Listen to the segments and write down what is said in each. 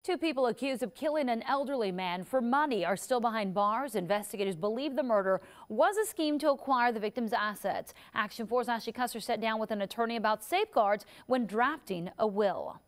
Two people accused of killing an elderly man for money are still behind bars. Investigators believe the murder was a scheme to acquire the victim's assets. Action 4's Ashley Custer sat down with an attorney about safeguards when drafting a will.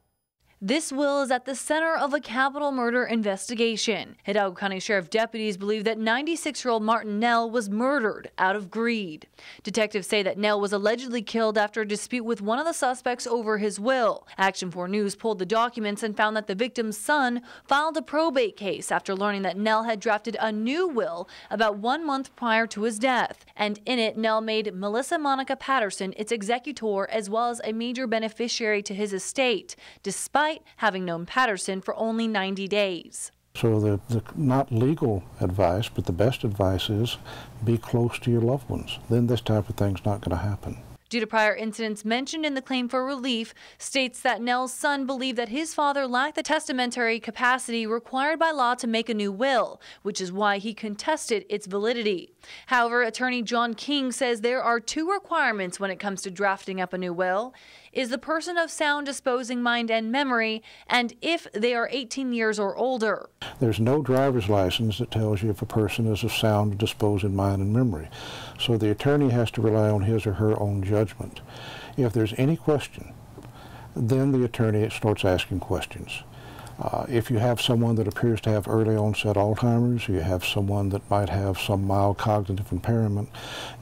This will is at the center of a capital murder investigation. Hidalgo County Sheriff deputies believe that 96-year-old Martin Nell was murdered out of greed. Detectives say that Nell was allegedly killed after a dispute with one of the suspects over his will. Action 4 News pulled the documents and found that the victim's son filed a probate case after learning that Nell had drafted a new will about 1 month prior to his death. And in it, Nell made Melissa Monica Patterson its executor as well as a major beneficiary to his estate, despite having known Patterson for only 90 days. So the not legal advice, but the best advice is be close to your loved ones. Then this type of thing's not going to happen. Due to prior incidents mentioned in the claim for relief, states that Nell's son believed that his father lacked the testamentary capacity required by law to make a new will, which is why he contested its validity. However, attorney John King says there are two requirements when it comes to drafting up a new will: is the person of sound disposing mind and memory, and if they are 18 years or older. There's no driver's license that tells you if a person is of sound disposing mind and memory. So the attorney has to rely on his or her own judgment. If there's any question, then the attorney starts asking questions. If you have someone that appears to have early onset Alzheimer's, you have someone that might have some mild cognitive impairment,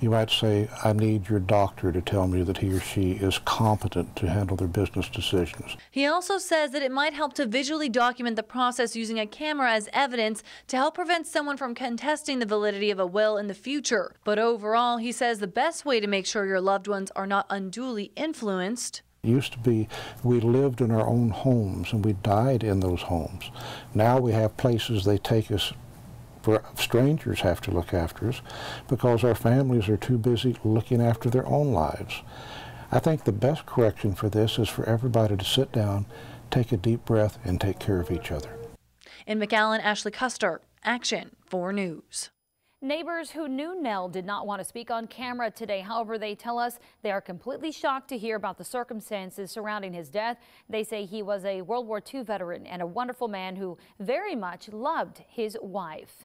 you might say, I need your doctor to tell me that he or she is competent to handle their business decisions. He also says that it might help to visually document the process using a camera as evidence to help prevent someone from contesting the validity of a will in the future. But overall, he says the best way to make sure your loved ones are not unduly influenced. It used to be we lived in our own homes and we died in those homes. Now we have places they take us where strangers have to look after us because our families are too busy looking after their own lives. I think the best correction for this is for everybody to sit down, take a deep breath, and take care of each other. In McAllen, Ashley Custer, Action 4 News. Neighbors who knew Nell did not want to speak on camera today. However, they tell us they are completely shocked to hear about the circumstances surrounding his death. They say he was a World War II veteran and a wonderful man who very much loved his wife.